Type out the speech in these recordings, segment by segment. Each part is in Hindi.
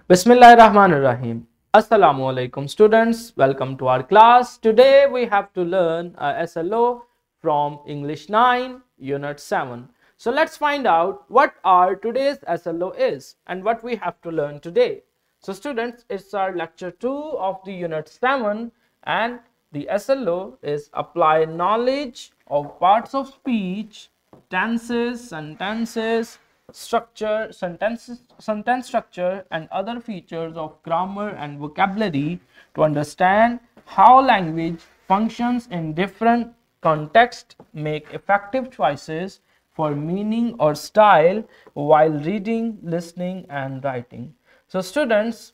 Bismillahirrahmanirrahim. Assalamu alaikum students. Welcome to our class. Today we have to learn a SLO from English 9 Unit 7. So let's find out what our today's SLO is and what we have to learn today. So students, it's our lecture 2 of the Unit 7 and the SLO is apply knowledge of parts of speech, tenses, sentences, structure, sentence structure and other features of grammar and vocabulary to understand how language functions in different contexts, make effective choices for meaning or style while reading, listening and writing. So students,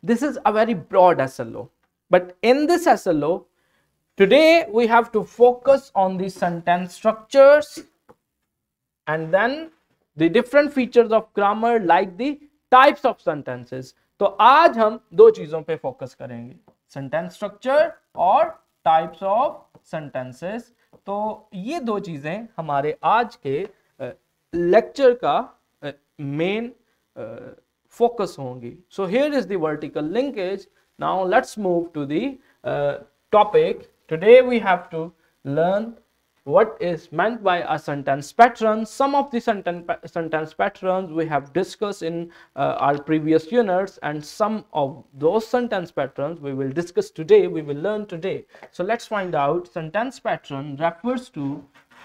this is a very broad SLO, but in this SLO today we have to focus on the sentence structures and then the different features of grammar like the types of sentences. तो आज हम दो चीजों पे फोकस करेंगे, सेंटेंस स्ट्रक्चर और टाइप्स ऑफ सेंटेंसेस. तो ये दो चीजें हमारे आज के लेक्चर का मेन फोकस होंगी. So here is the vertical linkage. Now let's move to the topic. Today we have to learn what is meant by a sentence pattern. Some of the sentence patterns we have discussed in our previous units, and some of those sentence patterns we will discuss today, we will learn today. So let's find out. Sentence pattern refers to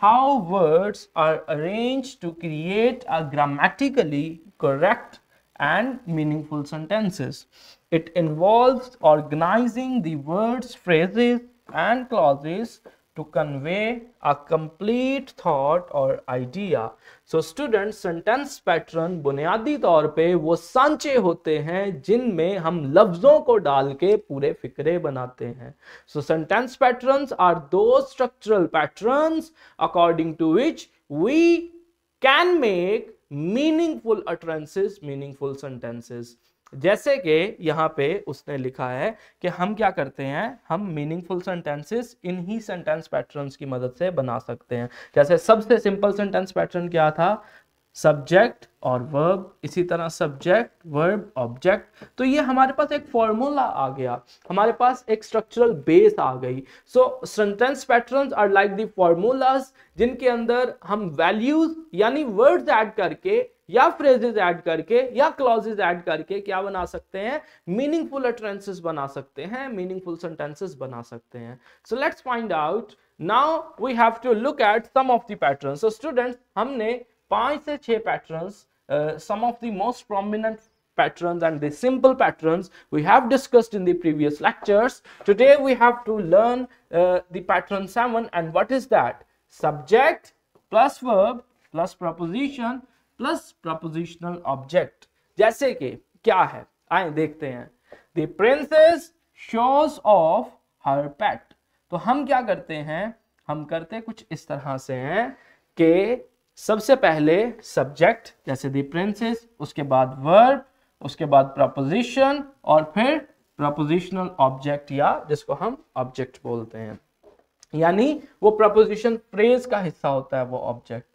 how words are arranged to create a grammatically correct and meaningful sentences. It involves organizing the words, phrases and clauses to convey a complete thought or idea. So students, sentence pattern बुनियादी तौर पे वो सांचे होते हैं जिनमें हम लफ्जों को डाल के पूरे फिक्रे बनाते हैं. So sentence patterns are those structural patterns according to which we can make meaningful utterances, meaningful sentences. जैसे कि यहाँ पे उसने लिखा है कि हम क्या करते हैं, हम मीनिंगफुल सेंटेंसेस इन्हीं सेंटेंस पैटर्न्स की मदद से बना सकते हैं. जैसे सबसे सिंपल सेंटेंस पैटर्न क्या था, सब्जेक्ट और वर्ब, इसी तरह सब्जेक्ट वर्ब ऑब्जेक्ट. तो ये हमारे पास एक फॉर्मूला आ गया, हमारे पास एक स्ट्रक्चरल बेस आ गई. So sentence patterns are like the formulas जिनके अंदर हम वैल्यूज यानी वर्ड्स ऐड करके या फ्रेजेस ऐड करके या क्लॉजेस ऐड करके क्या बना सकते हैं, मीनिंगफुल अटरेंसेस बना सकते हैं, मीनिंगफुल सेंटेंसेस बना सकते हैं. So let's find out. Now we have to look at some of the patterns. So students, हमने 5 से 6 patterns, some of the most prominent patterns and the simple patterns we have discussed in the previous lectures. Today we have to learn the pattern 7, and what is that? Subject plus verb plus preposition plus prepositional object. जैसे कि क्या है, आए देखते हैं. The princess shows off her pet. तो हम क्या करते हैं, हम करते कुछ इस तरह से हैं कि सबसे पहले सब्जेक्ट जैसे दी प्रिंसेस, उसके बाद वर्ब, उसके बाद प्रपोजिशन और फिर प्रपोजिशनल ऑब्जेक्ट या जिसको हम ऑब्जेक्ट बोलते हैं, यानी वो प्रपोजिशन फ्रेज का हिस्सा होता है वो object.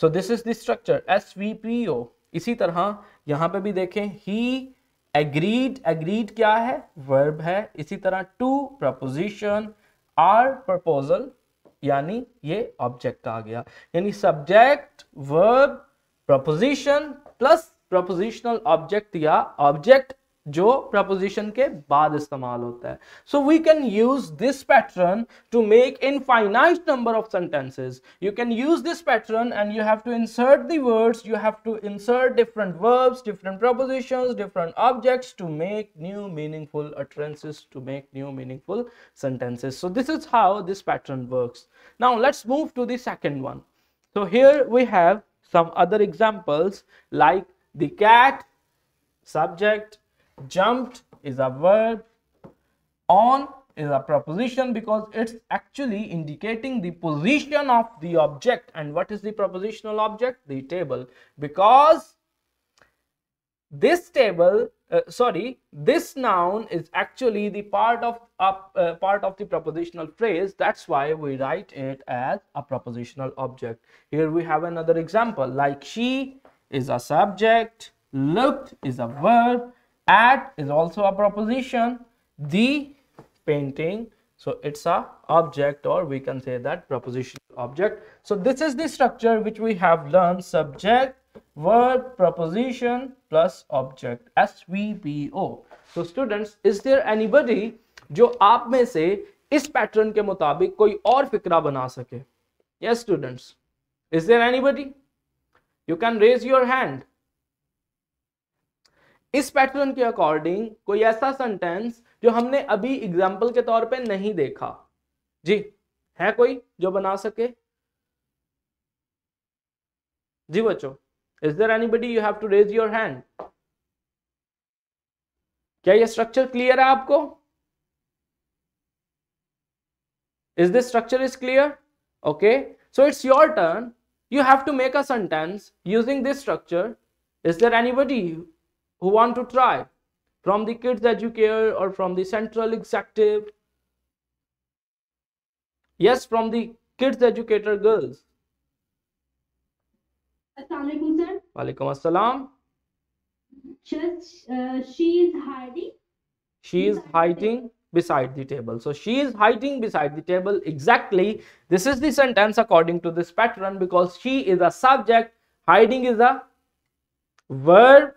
So this is the structure SVPO. इसी तरह यहां पे भी देखें, ही एग्रीड, एग्रीड क्या है, वर्ब है. इसी तरह टू प्रपोजिशन, आर प्रपोजल यानी ये ऑब्जेक्ट आ गया. यानी subject verb preposition plus prepositional object या ऑब्जेक्ट जो प्रपोजिशन के बाद इस्तेमाल होता है. So we can use this pattern to make infinite number of sentences. You can use this pattern and you have to insert the words, you have to insert different verbs, different prepositions, different objects to make new meaningful utterances, to make new meaningful sentences. So this is how this pattern works. Now let's move to the second one. So here we have some other examples like the cat, subject, jumped is a verb, on is a preposition because it's actually indicating the position of the object. And what is the prepositional object? The table, because this table this noun is actually the part of the prepositional phrase. That's why we write it as a prepositional object. Here we have another example like she is a subject, looked is a verb, at is also a preposition, the painting, so it's a object, or we can say that prepositional object. So this is the structure which we have learned: subject, verb, preposition plus object, SVPO. So students, is there anybody जो आप में से इस पैटर्न के मुताबिक कोई और फिक्रा बना सके? Yes students, is there anybody? You can raise your hand. इस पैटर्न के अकॉर्डिंग कोई ऐसा सेंटेंस जो हमने अभी एग्जाम्पल के तौर पे नहीं देखा, जी है कोई जो बना सके? जी बच्चों, is there anybody? You have to raise your hand. क्या ये स्ट्रक्चर क्लियर है आपको? Is this structure is clear? Okay, so it's your turn. You have to make a sentence using this structure. Is there anybody who want to try from the Kids Educator or from the Central Executive? Yes, from the Kids Educator girls. Assalamualaikum sir. Walaikum assalam. She is hiding. She is hiding beside the table. So she is hiding beside the table. Exactly. This is the sentence according to this pattern, because she is a subject, hiding is a verb,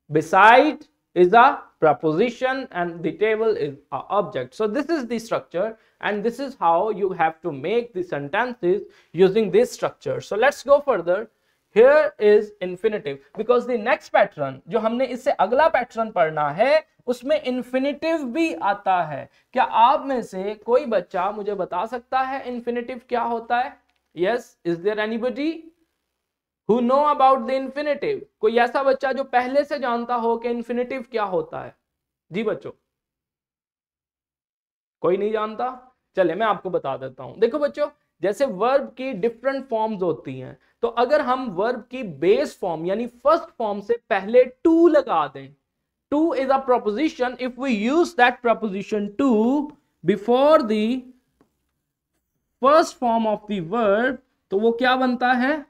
beside is a preposition, and the table is a object. So this is the structure, and this is how you have to make the sentences using this structure. So let's go further. Here is infinitive, because the next pattern जो हमने इससे अगला पैटर्न पढ़ना है उसमें infinitive भी आता है. क्या आप में से कोई बच्चा मुझे बता सकता है infinitive क्या होता है? Yes, is there anybody who know about the infinitive? कोई ऐसा बच्चा जो पहले से जानता हो कि infinitive क्या होता है? जी बच्चों, कोई नहीं जानता? चले मैं आपको बता देता हूं. देखो बच्चों, जैसे वर्ब की डिफरेंट फॉर्म्स होती हैं, तो अगर हम वर्ब की बेस फॉर्म यानी फर्स्ट फॉर्म से पहले टू लगा दें, to is a preposition, if we use that preposition to before the first form of the verb, तो वो क्या बनता है?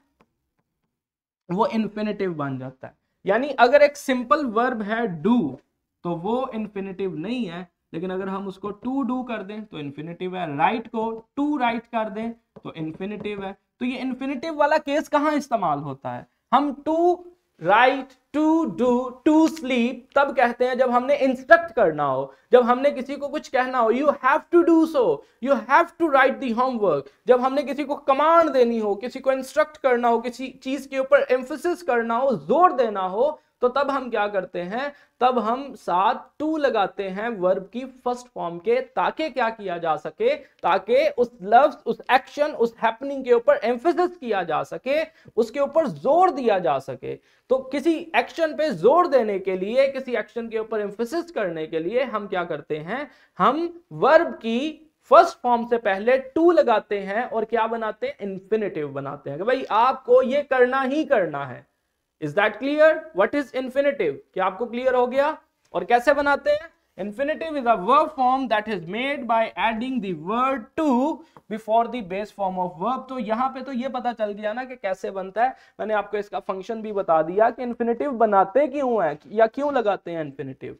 वो इन्फिनेटिव बन जाता है. यानी अगर एक सिंपल वर्ब है डू, तो वो इन्फिनेटिव नहीं है, लेकिन अगर हम उसको टू डू कर दें तो इन्फिनेटिव है. राइट को टू राइट कर दें तो इन्फिनेटिव है. तो ये इन्फिनेटिव वाला केस कहां इस्तेमाल होता है? हम to write, to do, to sleep तब कहते हैं जब हमने इंस्ट्रक्ट करना हो, जब हमने किसी को कुछ कहना हो. You have to do so, you have to write the homework. जब हमने किसी को कमांड देनी हो, किसी को इंस्ट्रक्ट करना हो, किसी चीज के ऊपर एम्फेसिस करना हो, जोर देना हो, तो तब हम क्या करते हैं? तब हम साथ टू लगाते हैं वर्ब की फर्स्ट फॉर्म के, ताकि क्या किया जा सके? ताकि उस लफ्ज, उस एक्शन, उस हैपनिंग के ऊपर एम्फेसिस किया जा सके, उसके ऊपर जोर दिया जा सके. तो किसी एक्शन पे जोर देने के लिए, किसी एक्शन के ऊपर एम्फेसिस करने के लिए हम क्या करते हैं? हम वर्ब की फर्स्ट फॉर्म से पहले टू लगाते हैं और क्या बनाते हैं? इन्फिनेटिव बनाते हैं कि भाई आपको ये करना ही करना है. Is that clear? What is infinitive? क्या आपको क्लियर हो गया? और कैसे बनाते हैं? Infinitive is a verb form that is made by adding the word to before the base form of verb. तो यहाँ पे तो ये पता चल गया ना कि कैसे बनता है. मैंने आपको इसका फंक्शन भी बता दिया कि infinitive बनाते क्यों हैं या क्यों लगाते हैं infinitive.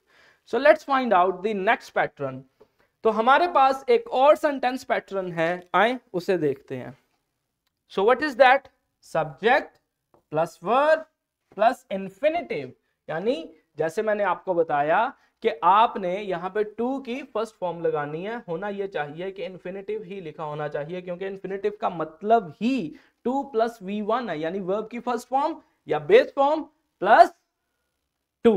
So let's find out the next pattern. तो हमारे पास एक और sentence pattern है, आए उसे देखते हैं. So what is that? Subject plus verb plus infinitive. यानी जैसे मैंने आपको बताया कि आपने यहाँ पे टू की फर्स्ट फॉर्म लगानी है. होना ये चाहिए कि इन्फिनेटिव ही लिखा होना चाहिए, क्योंकि इन्फिनेटिव का मतलब ही टू प्लस V1 है, यानी वर्ब की फर्स्ट फॉर्म या base form plus to.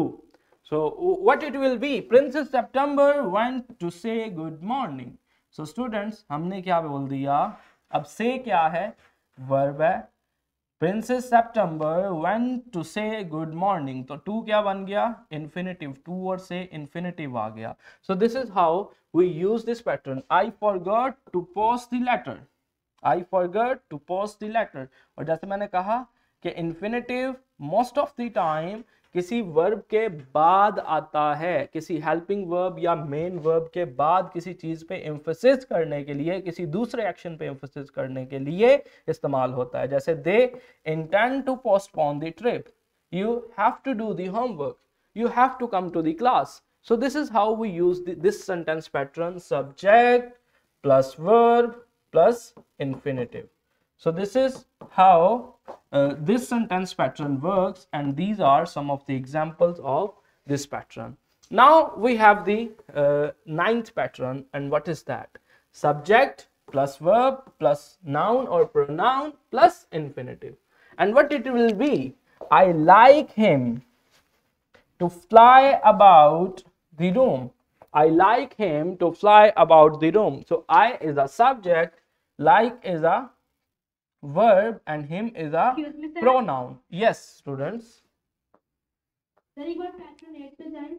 So what it will be? Princess September went to say good morning. So students, हमने क्या बोल दिया? अब से क्या है? वर्ब है. Princess September went to say good morning. तो टू क्या बन गया? इन्फिनेटिव. टू और से इन्फिनेटिव आ गया. So this is how we use this pattern. I forgot to post the letter. I forgot to post the letter. और जैसे मैंने कहा कि infinitive most of the time किसी वर्ब के बाद आता है, किसी हेल्पिंग वर्ब या मेन वर्ब के बाद किसी चीज पे एम्फेसिस करने के लिए, किसी दूसरे एक्शन पे एम्फेसिस करने के लिए इस्तेमाल होता है. जैसे they intend to postpone the trip, you have to do the homework, you have to come to the class. So this is how we use this sentence pattern, subject plus verb plus infinitive. So this is how this sentence pattern works, and these are some of the examples of this pattern. Now we have the ninth pattern, and what is that? Subject plus verb plus noun or pronoun plus infinitive. And what it will be? I like him to fly about the room. I like him to fly about the room. So I is a subject, like is a verb, and him is a Excuse me, sir. pronoun. Yes, students. Sir, एक बार pattern 8 पे जाएं.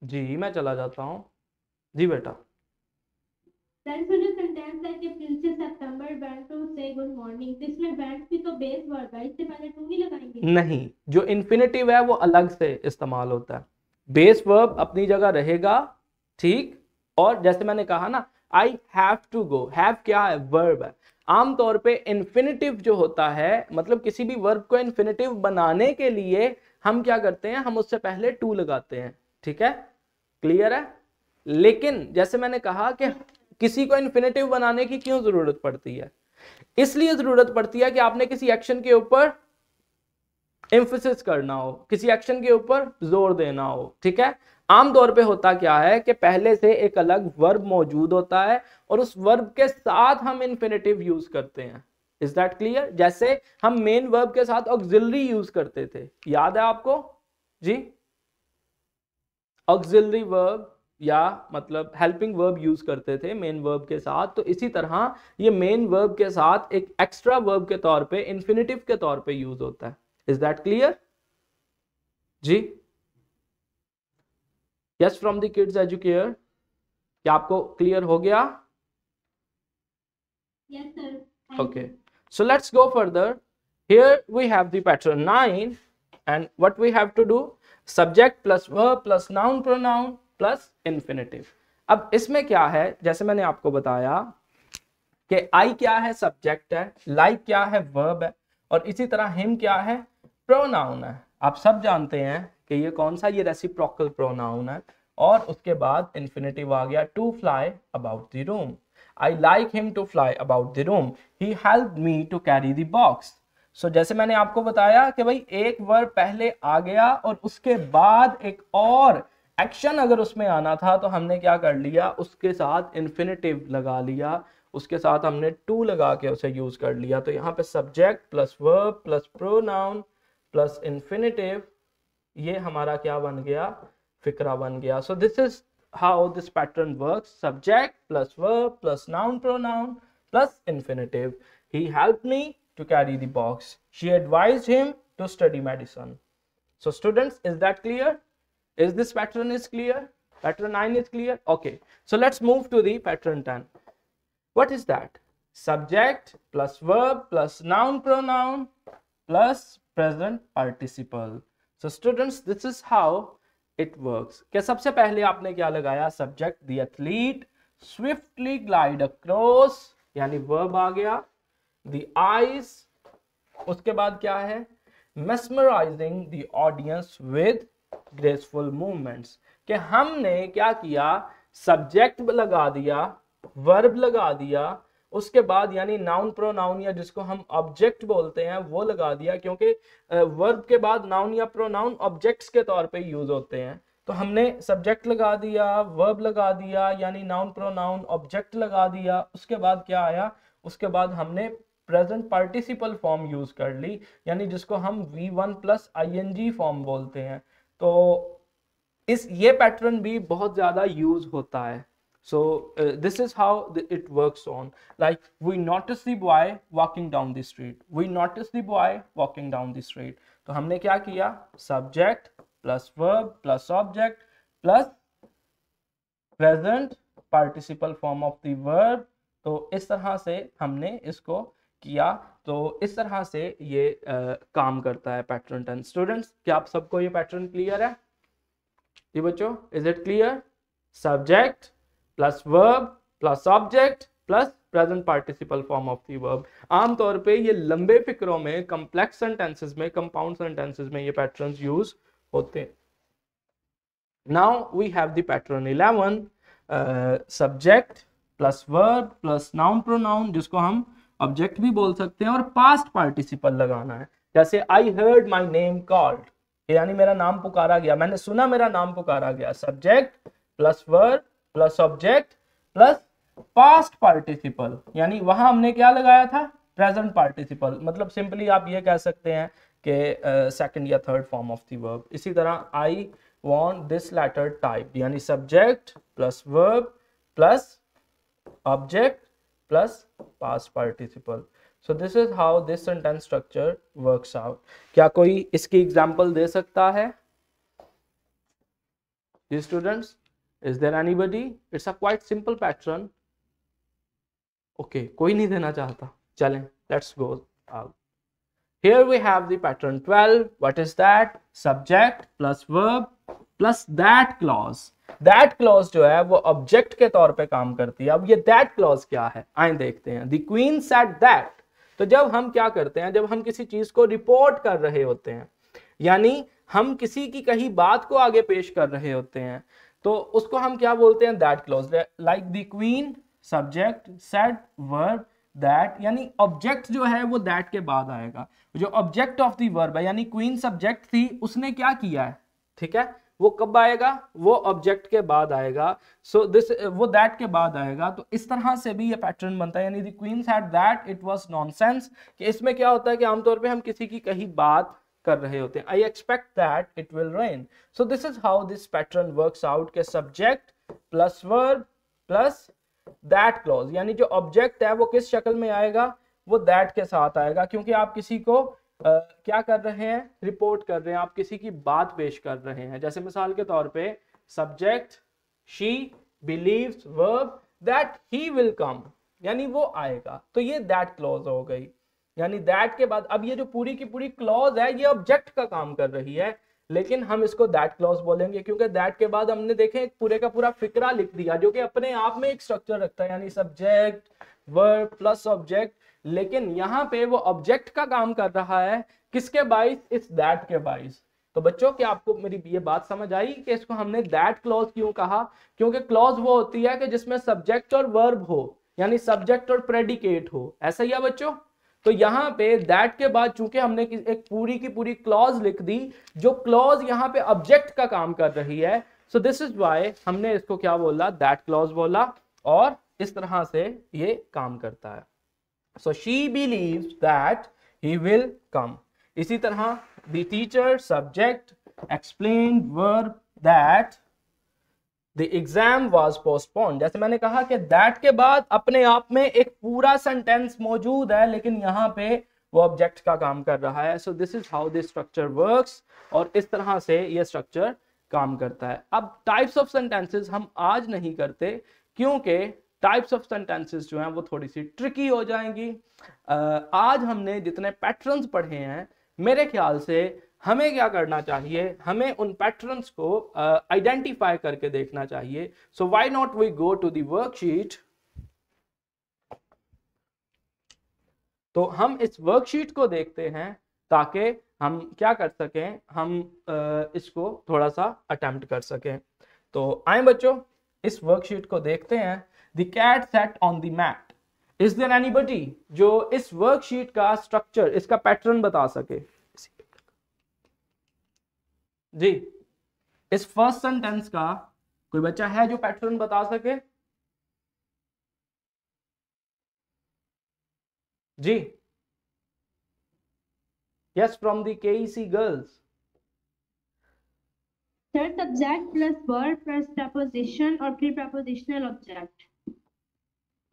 जी मैं चला जाता हूँ. जी बेटा. That is when a sentence like a Princess September went to say good morning. तो इसमें went भी तो base verb है, इससे पहले to नहीं लगाएंगे. नहीं, जो इन्फिनेटिव है वो अलग से इस्तेमाल होता है. बेस वर्ब अपनी जगह रहेगा, ठीक. और जैसे मैंने कहा ना, I have to go, have क्या है? वर्ब है. आमतौर पे इन्फिनेटिव जो होता है, मतलब किसी भी वर्ब को इन्फिनेटिव बनाने के लिए हम क्या करते हैं, हम उससे पहले टू लगाते हैं. ठीक है, क्लियर है. लेकिन जैसे मैंने कहा कि किसी को इन्फिनेटिव बनाने की क्यों जरूरत पड़ती है? इसलिए जरूरत पड़ती है कि आपने किसी एक्शन के ऊपर एम्फेसिस करना हो, किसी एक्शन के ऊपर जोर देना हो. ठीक है. आमतौर पे होता क्या है कि पहले से एक अलग वर्ब मौजूद होता है और उस वर्ब के साथ हम इन्फिनेटिव यूज करते हैं. Is that clear? जैसे हम मेन वर्ब के साथ ऑक्सिलरी यूज करते थे, याद है आपको जी? ऑक्सिलरी वर्ब या मतलब हेल्पिंग वर्ब यूज करते थे मेन वर्ब के साथ. तो इसी तरह ये मेन वर्ब के साथ एक एक्स्ट्रा वर्ब के तौर पे, इन्फिनेटिव के तौर पे यूज होता है. इज दैट क्लियर जी? Yes from the kids educare, क्या आपको क्लियर हो गया? Yes, sir. Okay, so let's go further. Here we have the pattern 9, and what we have to do? Subject plus verb plus noun pronoun plus infinitive. अब इसमें क्या है, जैसे मैंने आपको बताया कि I क्या है? सब्जेक्ट है, like क्या है? वर्ब है, और इसी तरह him क्या है? प्रोनाउन है. आप सब जानते हैं कि ये कौन सा? ये रेसिप्रोकल प्रोनाउन है. और उसके बाद infinitive आ गया, to fly about the room. I like him to fly about the room. He helped me to carry the box. So जैसे मैंने आपको बताया कि भाई एक वर्ब पहले आ गया और उसके बाद एक और एक्शन अगर उसमें आना था तो हमने क्या कर लिया? उसके साथ इन्फिनेटिव लगा लिया, उसके साथ हमने टू लगा के उसे यूज कर लिया. तो यहाँ पे subject plus verb plus pronoun plus infinitive, ये हमारा क्या बन गया? फिक्रा बन गया. सो this is how this pattern works. Subject plus verb plus noun pronoun plus infinitive. He helped me to carry the box. She advised him to study medicine. So students, is that clear? Is this pattern is clear? Pattern 9 is clear? Okay, so let's move to the pattern 10. What is that? Subject plus verb plus noun pronoun plus present participle. So students, this is how it works. क्या सबसे पहले आपने क्या लगाया? Subject, the athlete swiftly glide across, यानी verb आ गया. the eyes, उसके बाद क्या है? mesmerizing the audience with graceful movements. कि हमने क्या किया? सब्जेक्ट लगा दिया, वर्ब लगा दिया, उसके बाद यानी नाउन प्रोनाउन या जिसको हम ऑब्जेक्ट बोलते हैं वो लगा दिया, क्योंकि वर्ब के बाद नाउन या प्रोनाउन ऑब्जेक्ट्स के तौर पे यूज होते हैं. तो हमने सब्जेक्ट लगा दिया, वर्ब लगा दिया, यानी नाउन प्रोनाउन ऑब्जेक्ट लगा दिया. उसके बाद क्या आया? उसके बाद हमने प्रेजेंट पार्टिसिपल फॉर्म यूज कर ली, यानी जिसको हम V1 प्लस ING फॉर्म बोलते हैं. तो ये पैटर्न भी बहुत ज्यादा यूज होता है. So this is how it works on. Like we notice the boy walking down the street. We notice the boy walking down the street. तो हमने क्या किया? Subject plus verb plus object plus present participle form of the verb. तो इस तरह से हमने इसको किया. तो इस तरह से ये काम करता है पैटर्न 10. स्टूडेंट्स, क्या आप सबको ये पैटर्न क्लियर है? जी बच्चों, is it clear? Subject plus verb plus object plus present participle form of the verb. आमतौर पे ये लंबे फिक्रों में, कॉम्प्लेक्स सेंटेंसेस में, कंपाउंड सेंटेंसेस में ये पैटर्न्स यूज होते हैं। Now we have the pattern 11, subject plus verb plus noun pronoun, जिसको हम ऑब्जेक्ट भी बोल सकते हैं, और पास्ट पार्टिसिपल लगाना है। जैसे I heard my name called, यानी मेरा नाम पुकारा गया, मैंने सुना मेरा नाम पुकारा गया। Subject plus verb plus object plus past participle, यानी वहां हमने क्या लगाया था, प्रेजेंट पार्टिसिपल। मतलब सिंपली आप ये कह सकते हैं कि सेकंड या third form of the verb. इसी तरह I want this letter type, यानी subject plus verb plus object plus past participle. So this is how this sentence structure works out. क्या कोई इसकी एग्जाम्पल दे सकता है? These students, is there anybody? It's a quite simple pattern. Okay, कोई नहीं देना चाहता, चलें, let's go out. Here we have the pattern 12. What is that? Subject plus verb plus that clause. That clause जो है वो ऑब्जेक्ट के तौर पे काम करती है। अब ये that clause क्या है, आइए देखते हैं। The queen said that. तो जब हम क्या करते हैं, जब हम किसी चीज को रिपोर्ट कर रहे होते हैं, यानी हम किसी की कही बात को आगे पेश कर रहे होते हैं, तो उसको हम क्या बोलते हैं, that clause. Like the queen, subject, said, verb, that, यानी ऑब्जेक्ट जो है वो दैट के बाद आएगा। जो ऑब्जेक्ट ऑफ द वर्ब है, यानी क्वीन सब्जेक्ट थी, उसने क्या किया है, ठीक है, वो कब आएगा, वो ऑब्जेक्ट के बाद आएगा। सो दिस वो दैट के बाद आएगा। तो इस तरह से भी ये पैटर्न बनता है, यानी the queen said that it was nonsense, कि इसमें क्या होता है कि आमतौर पे हम किसी की कही बात कर रहे होते हैं। I expect that it will rain. So this is how this pattern works out, के subject plus verb plus that clause, यानी जो ऑब्जेक्ट है वो किस शक्ल में आएगा, वो दैट के साथ आएगा, क्योंकि आप किसी को क्या कर रहे हैं, रिपोर्ट कर रहे हैं, आप किसी की बात पेश कर रहे हैं। जैसे मिसाल के तौर पे subject she beliefs verb that he will come, यानी वो आएगा। तो ये दैट क्लॉज हो गई, यानी दैट के बाद अब ये जो पूरी की पूरी क्लॉज है ये ऑब्जेक्ट का काम कर रही है, लेकिन हम इसको दैट क्लॉज बोलेंगे, क्योंकि दैट के बाद हमने देखे एक पूरे का पूरा फिक्रा लिख दिया जो कि अपने आप में एक स्ट्रक्चर रखता है, यानी सब्जेक्ट वर्ब प्लस ऑब्जेक्ट। लेकिन यहाँ पे वो ऑब्जेक्ट का काम कर रहा है, किसके बाइस, इस दैट के बाइस। तो बच्चों, क्या आपको मेरी ये बात समझ आई कि इसको हमने दैट क्लॉज क्यों कहा? क्योंकि क्लॉज वो होती है कि जिसमें सब्जेक्ट और वर्ब हो, यानी सब्जेक्ट और प्रेडिकेट हो। ऐसा ही है बच्चों। तो यहाँ पे दैट के बाद चूंकि हमने एक पूरी की पूरी क्लॉज लिख दी, जो क्लॉज यहाँ पे ऑब्जेक्ट का काम कर रही है, सो दिस इज वाई हमने इसको क्या बोला, दैट क्लॉज बोला, और इस तरह से ये काम करता है। So she believes that he will come. इसी तरह the teacher, subject, explained verb that the exam was postponed. जैसे मैंने कहा कि that के बाद अपने आप में एक पूरा सेंटेंस मौजूद है, लेकिन यहाँ पे वो ऑब्जेक्ट का काम कर रहा है। So this is how this structure works, और इस तरह से ये स्ट्रक्चर काम करता है। अब टाइप्स ऑफ सेंटेंसेस हम आज नहीं करते, क्योंकि टाइप्स ऑफ सेंटेंसेस जो हैं वो थोड़ी सी ट्रिकी हो जाएंगी। आज हमने जितने पैटर्न्स पढ़े हैं, मेरे ख्याल से हमें क्या करना चाहिए, हमें उन पैटर्न्स को आइडेंटिफाई करके देखना चाहिए। So why not we go to the worksheet. तो हम इस वर्कशीट को देखते हैं ताकि हम क्या कर सकें, हम इसको थोड़ा सा अटेम्प्ट कर सकें। तो आए बच्चों, इस वर्कशीट को देखते हैं। The cat sat on the mat. Is there anybody जो इस वर्कशीट का स्ट्रक्चर, इसका पैटर्न बता सके? जी, इस फर्स्ट सेंटेंस का कोई बच्चा है जो पैटर्न बता सके? जी, yes, from the KEC girls. Sir, subject plus verb plus preposition or prepositional object.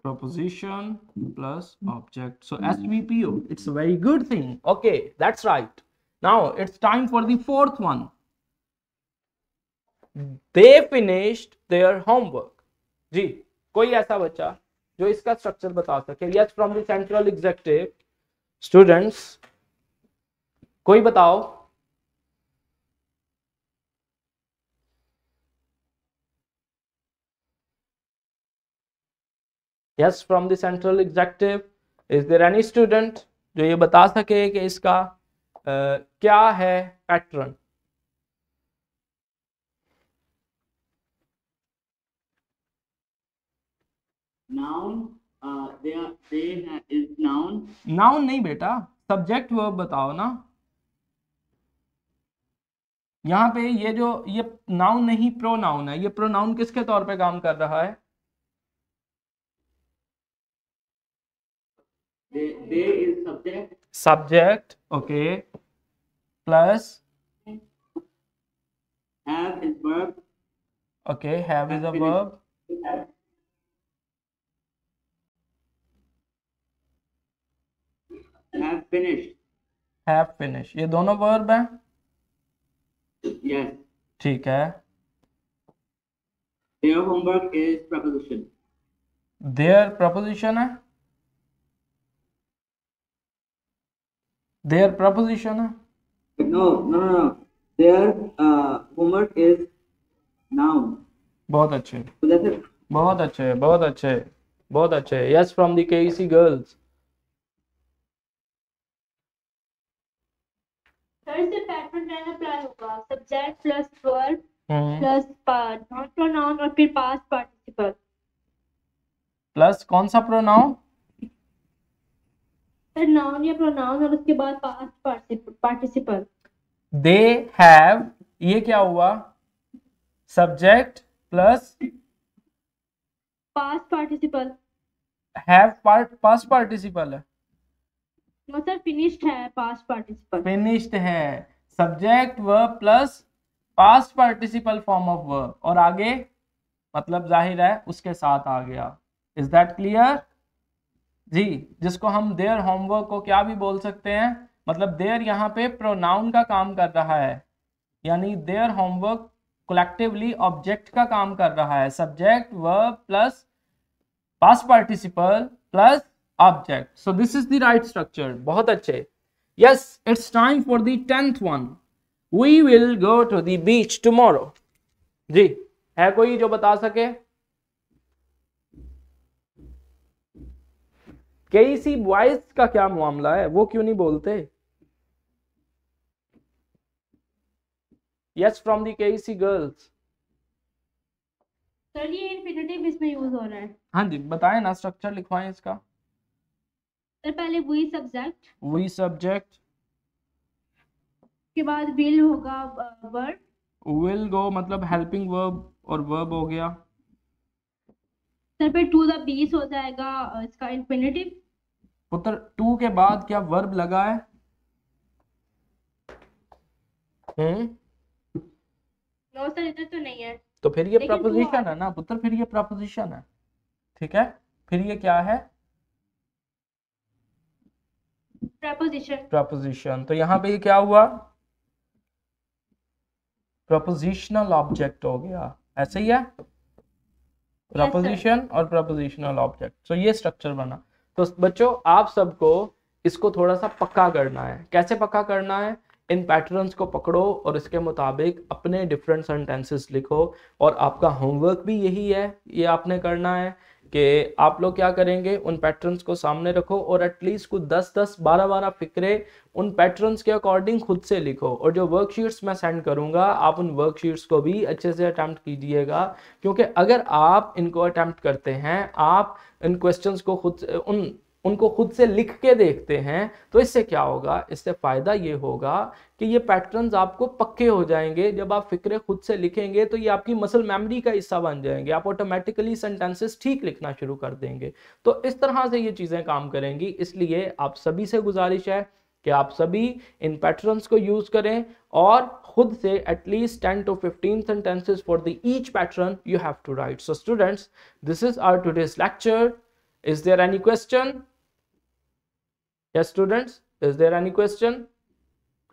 Proposition plus object. So SVPO, it's a very good thing. Okay, that's right. Now it's time for the fourth one. They finished their homework. जी, कोई ऐसा बच्चा जो इसका स्ट्रक्चर बता सके? Yes, from the central executive. Students, कोई बताओ। Yes, from the central executive. Is there any student जो ये बता सके कि इसका क्या है pattern? Noun, is noun. Noun नहीं बेटा, सब्जेक्ट वर्ब बताओ ना. यहाँ पे ये नाउन नहीं प्रोनाउन है. ये प्रोनाउन किसके तौर पे काम कर रहा है? They is subject. Subject, okay. Plus Have is verb. okay, have is a verb. Have finished. Have finished. ये दोनों वर्ब हैं. Yes. ठीक है. Their homework is preposition. Their preposition है. Their preposition है. No. Their homework is noun. बहुत अच्छे. So that's it. बहुत अच्छे, बहुत अच्छे, बहुत अच्छे. Yes, from the KEC girls. Sir से पैटर्न रहना अप्लाई होगा. सब्जेक्ट प्लस वर्ब हम्म. प्लस नॉन प्रोनाउन और फिर पास्ट पार्टिसिपल. प्लस कौन सा प्रोनाउन? सर नाउन या प्रोनाउन और उसके बाद पास्ट पार्टिसिपल. They have, ये क्या हुआ? Subject plus past participle. have past participle है. नो सर फिनिश्ड है पास्ट पार्टिसिपल. फिनिश्ड है. Subject verb plus past participle form of verb और आगे मतलब जाहिर है उसके साथ आ गया. इज दैट क्लियर जी? जिसको हम देयर होमवर्क को क्या भी बोल सकते हैं, मतलब देयर यहाँ पे प्रोनाउन का काम कर रहा है, यानी देयर होमवर्क कोलेक्टिवली ऑब्जेक्ट का काम कर रहा है. Subject verb plus past participle plus object. So this is the right structure. बहुत अच्छे. Yes, it's time for the 10th one. We will go to the beach tomorrow. जी, है कोई जो बता सके? केईसी बॉयज का क्या मामला है, वो क्यों नहीं बोलते? Yes, from the KEC girls. Sir ये इंफिनिटिव इसमें यूज हो रहा है. हाँ जी, बताएं ना, स्ट्रक्चर लिखवाएं इसका. सर पहले वी सब्जेक्ट, वी सब्जेक्ट के बाद विल होगा वर्ब. विल गो मतलब हेल्पिंग वर्ब और वर्ब हो गया. सर फिर टू द बीस हो जाएगा इसका इंफिनिटिव. पुत्र टू के बाद क्या वर्ब लगा है? नो सर इधर तो नहीं है. तो फिर ये लेकिन प्रपोजिशन है ना पुत्र, फिर ये प्रपोजिशन है. ठीक है, फिर ये क्या है? प्रपोजिशन. प्रपोजिशन. तो यहाँ पे ये क्या हुआ? प्रपोजिशनल ऑब्जेक्ट हो गया. ऐसे ही है, प्रपोजिशन और प्रपोजिशनल ऑब्जेक्ट. सो ये स्ट्रक्चर बना. तो बच्चों आप सबको इसको थोड़ा सा पक्का करना है. कैसे पक्का करना है? इन पैटर्न्स को पकड़ो और इसके मुताबिक अपने डिफरेंट सेंटेंसेस लिखो. और आपका होमवर्क भी यही है, ये आपने करना है कि आप लोग क्या करेंगे, उन पैटर्न्स को सामने रखो और एटलीस्ट कुछ 10-10, 12-12 फिक्रे उन पैटर्न्स के अकॉर्डिंग खुद से लिखो. और जो वर्कशीट्स मैं सेंड करूंगा आप उन वर्कशीट्स को भी अच्छे से अटैम्प्ट कीजिएगा, क्योंकि अगर आप इनको अटैम्प्ट करते हैं, आप इन क्वेश्चंस को उनको खुद से लिख के देखते हैं, तो इससे क्या होगा? इससे फ़ायदा ये होगा कि ये पैटर्न्स आपको पक्के हो जाएंगे. जब आप फिक्रे खुद से लिखेंगे तो ये आपकी मसल मेमोरी का हिस्सा बन जाएंगे. आप ऑटोमेटिकली सेंटेंसेस ठीक लिखना शुरू कर देंगे. तो इस तरह से ये चीज़ें काम करेंगी. इसलिए आप सभी से गुजारिश है कि आप सभी इन पैटर्न्स को यूज़ करें और खुद से at least 10 to 15 sentences for the each pattern you have to write. So students, this is our today's lecture. Is there any question? Yes students, is there any question?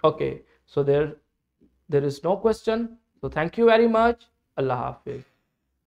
Okay, so there is no question. So thank you very much. Allah Hafiz.